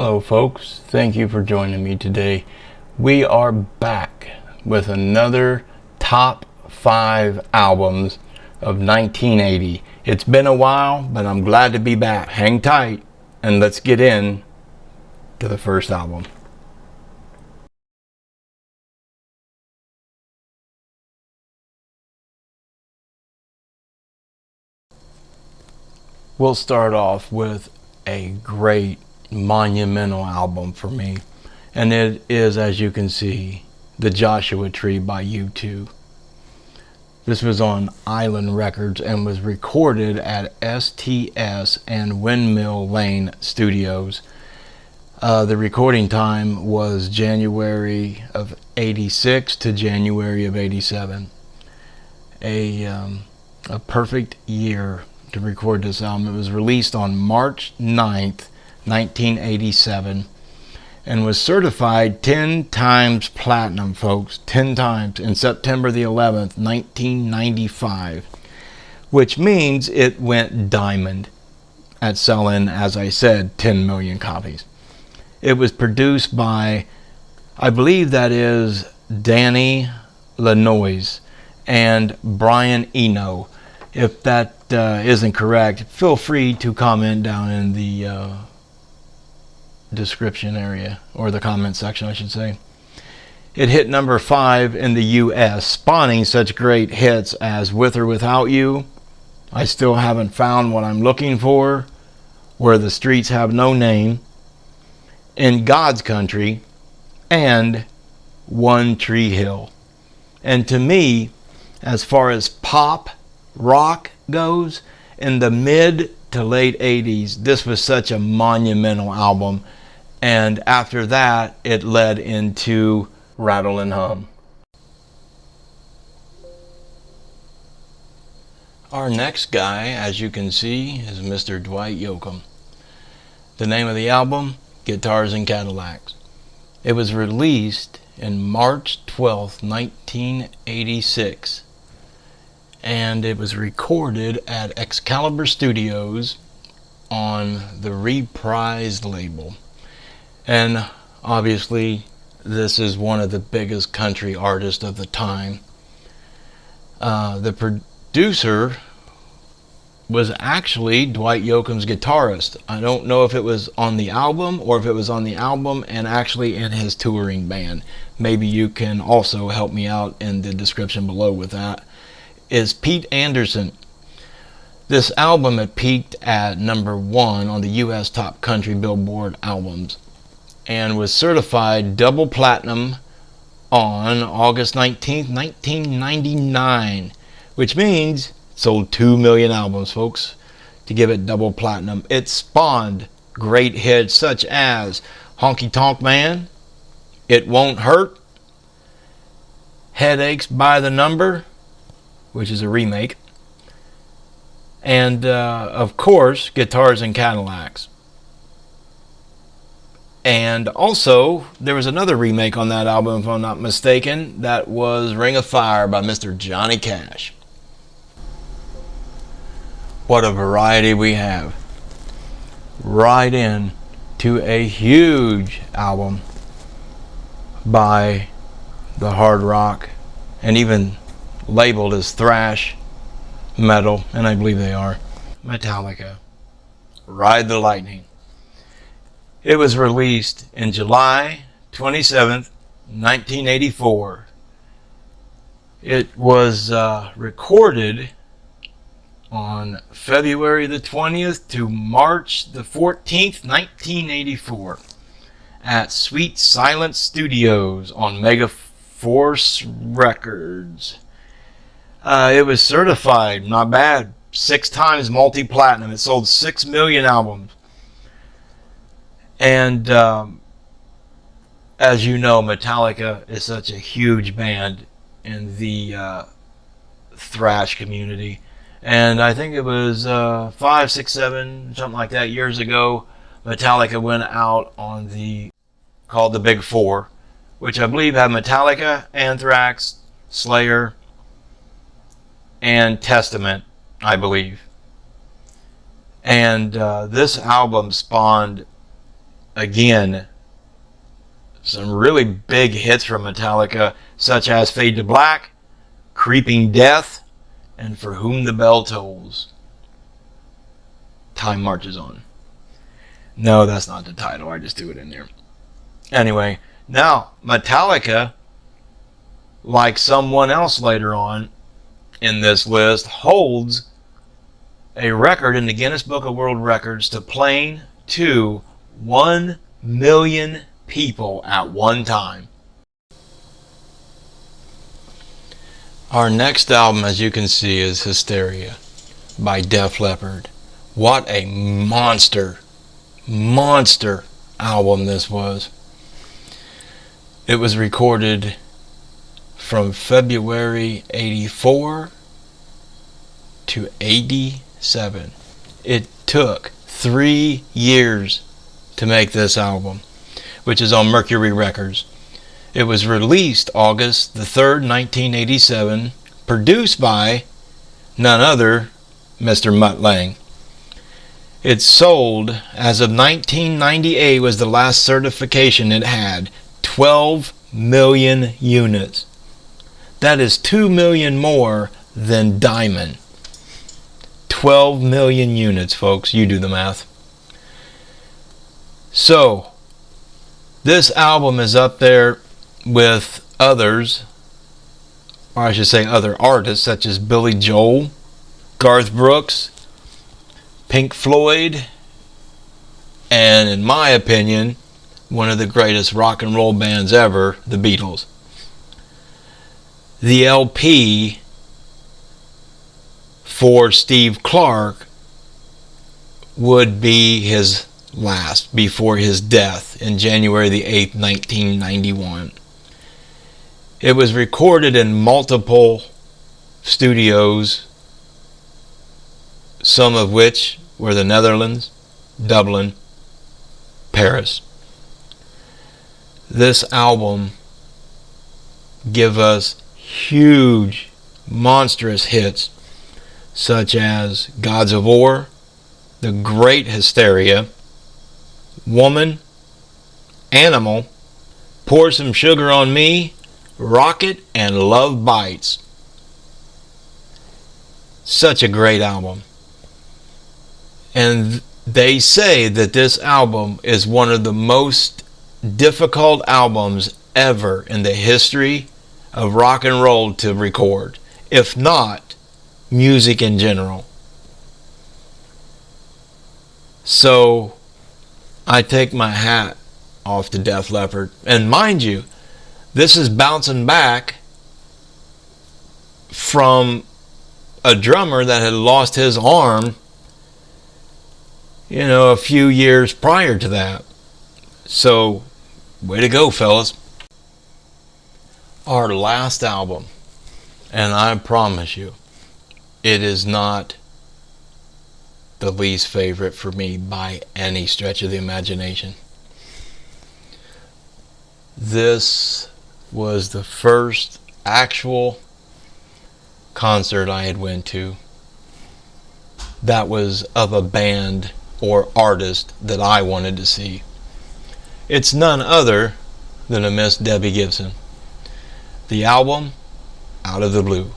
Hello folks, thank you for joining me today. We are back with another top 5 albums of 1980. It's been a while, but I'm glad to be back. Hang tight and let's get in to the first album. We'll start off with a great monumental album for me, and it is, as you can see, The Joshua Tree by U2. This was on Island Records and was recorded at STS and Windmill Lane Studios. The recording time was January of 86 to January of 87. A perfect year to record this album. It was released on March 9th, 1987, and was certified 10 times platinum, folks. 10 times in September the 11th, 1995, which means it went diamond at selling, as I said, 10 million copies. It was produced by, I believe that is Danny Lanois and Brian Eno. If that isn't correct, feel free to comment down in the description area, or the comment section I should say. It hit number 5 in the US, spawning such great hits as With or Without You, I Still Haven't Found What I'm Looking For, Where the Streets Have No Name, In God's Country, and One Tree Hill. And to me, as far as pop rock goes, in the mid to late 80s, this was such a monumental album, and after that it led into Rattle and Hum. Our next guy, as you can see, is Mr. Dwight Yoakam. The name of the album, Guitars and Cadillacs. It was released in March 12th, 1986. And it was recorded at Excalibur Studios on the Reprise label. And obviously this is one of the biggest country artists of the time. The producer was actually Dwight Yoakam's guitarist. I don't know if it was on the album or if it was on the album and actually in his touring band. Maybe you can also help me out in the description below with that. Is Pete Anderson. This album had peaked at number 1 on the US Top Country Billboard albums and was certified double platinum on August 19th, 1999, which means it sold 2 million albums, folks, to give it double platinum. It spawned great hits such as Honky Tonk Man, It Won't Hurt, Headaches by the Number, which is a remake, and of course Guitars and Cadillacs. And also there was another remake on that album, if I'm not mistaken, that was Ring of Fire by Mr. Johnny Cash. What a variety we have. Right in to a huge album by the hard rock and even labeled as thrash metal, and I believe they are, Metallica, Ride the Lightning. It was released in July 27th, 1984. It was recorded on February the 20th to March the 14th, 1984 at Sweet Silence Studios on Megaforce Records. It was certified, not bad, 6 times multi-platinum. It sold 6 million albums. And as you know, Metallica is such a huge band in the thrash community. And I think it was 5, 6, 7, something like that years ago, Metallica went out on called the Big Four, which I believe had Metallica, Anthrax, Slayer, and Testament, I believe. And this album spawned Again, some really big hits from Metallica, such as Fade to Black, Creeping Death, and For Whom the Bell Tolls. Time Marches On. No, that's not the title. I just threw it in there. Anyway, now Metallica, like someone else later on in this list, holds a record in the Guinness Book of World Records to playing to 1 million people at one time. Our next album, as you can see, is Hysteria by Def Leppard. What a monster album this was. It was recorded from February 84 to 87. It took 3 years to make this album, which is on Mercury Records. It was released August the 3rd, 1987, produced by none other Mr. Mutt Lange. It sold, as of 1998 was the last certification it had, 12 million units. That is 2 million more than Diamond. 12 million units, folks. You do the math. So, this album is up there with others, or I should say other artists, such as Billy Joel, Garth Brooks, Pink Floyd, and in my opinion, one of the greatest rock and roll bands ever, the Beatles. The LP for Steve Clark would be his last before his death in January the 8th, 1991. It was recorded in multiple studios, some of which were the Netherlands, Dublin, Paris. This album gives us huge, monstrous hits such as Gods of War, The Great Hysteria, Woman, Animal, Pour Some Sugar on Me, Rocket, and Love Bites. Such a great album. And they say that this album is one of the most difficult albums ever in the history of rock and roll to record, if not music in general. So I take my hat off to Def Leppard. And mind you, this is bouncing back from a drummer that had lost his arm, a few years prior to that. So, way to go, fellas. Our last album, and I promise you, it is not the least favorite for me by any stretch of the imagination. This was the first actual concert I had went to that was of a band or artist that I wanted to see. It's none other than a Miss Debbie Gibson. The album, Out of the Blue.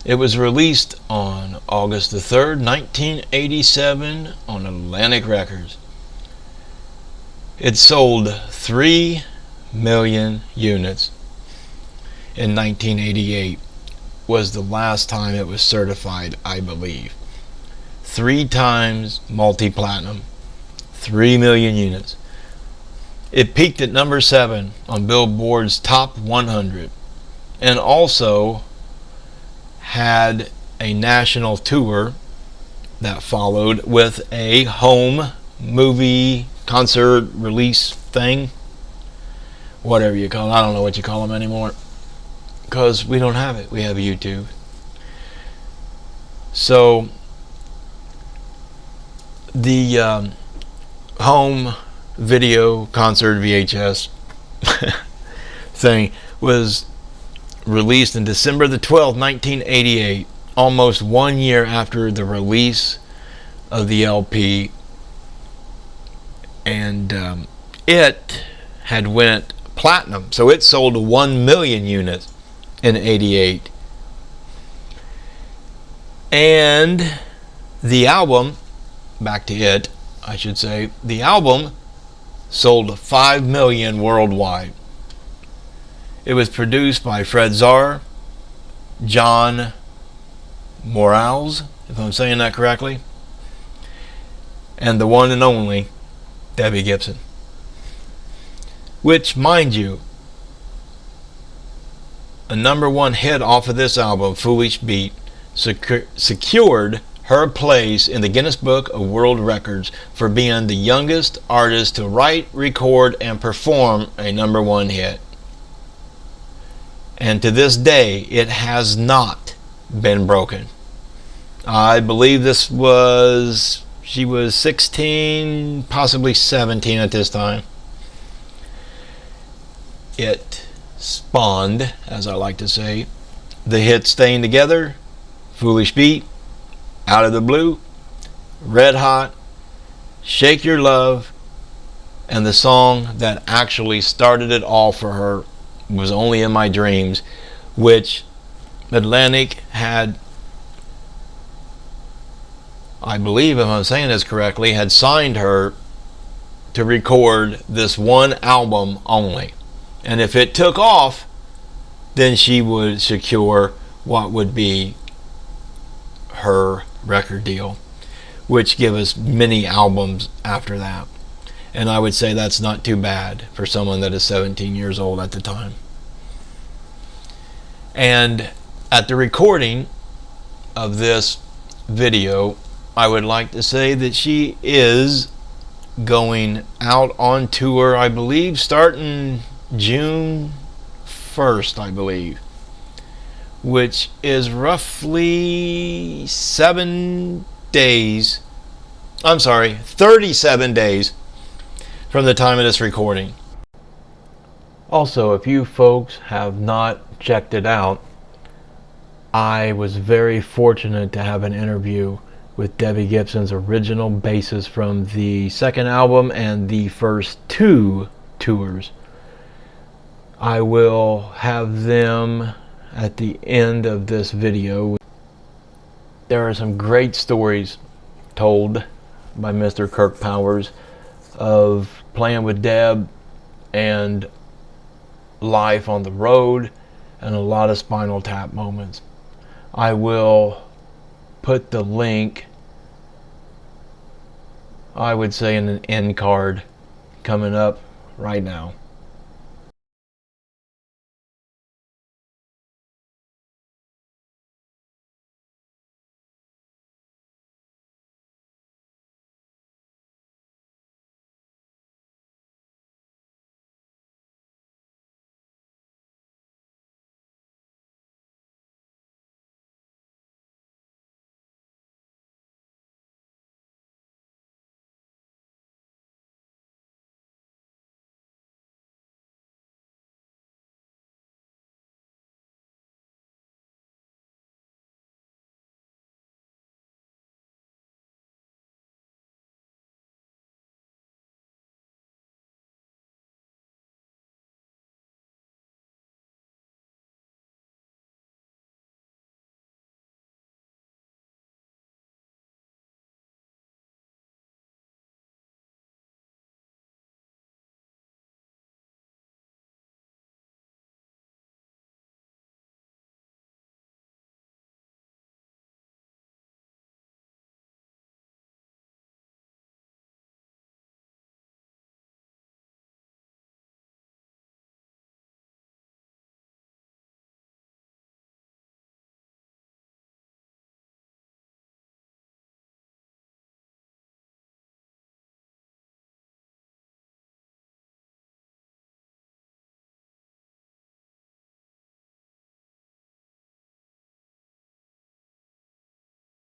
It was released on August the 3rd, 1987 on Atlantic Records. It sold 3 million units. In 1988 was the last time it was certified, I believe. 3 times multi-platinum. 3 million units. It peaked at number 7 on Billboard's Top 100 and also had a national tour that followed with a home movie concert release thing, whatever you call it. I don't know what you call them anymore because we don't have it. We have YouTube. So the home video concert VHS thing was released in December the 12th, 1988, almost 1 year after the release of the LP. and it had went platinum, so it sold 1 million units in '88. And the album, back to it, I should say, the album sold 5 million worldwide. It was produced by Fred Zarr, John Morales, if I'm saying that correctly, and the one and only Debbie Gibson. Which, mind you, a #1 hit off of this album, Foolish Beat, secured her place in the Guinness Book of World Records for being the youngest artist to write, record, and perform a #1 hit. And to this day, it has not been broken. I believe she was 16, possibly 17 at this time. It spawned, as I like to say, the hit Staying Together, Foolish Beat, Out of the Blue, Red Hot, Shake Your Love, and the song that actually started it all for her was Only in My Dreams, which Atlantic had, I believe, if I'm saying this correctly, had signed her to record this one album only. And if it took off, then she would secure what would be her record deal, which give us many albums after that. And I would say that's not too bad for someone that is 17 years old at the time. And at the recording of this video, I would like to say that she is going out on tour, I believe, starting June 1st, I believe, which is roughly 37 days from the time of this recording. Also, if you folks have not checked it out, I was very fortunate to have an interview with Debbie Gibson's original bassist from the second album and the first 2 tours. I will have them at the end of this video. There are some great stories told by Mr. Kirk Powers of playing with Deb and life on the road, and a lot of Spinal Tap moments. I will put the link, I would say, in an end card coming up right now.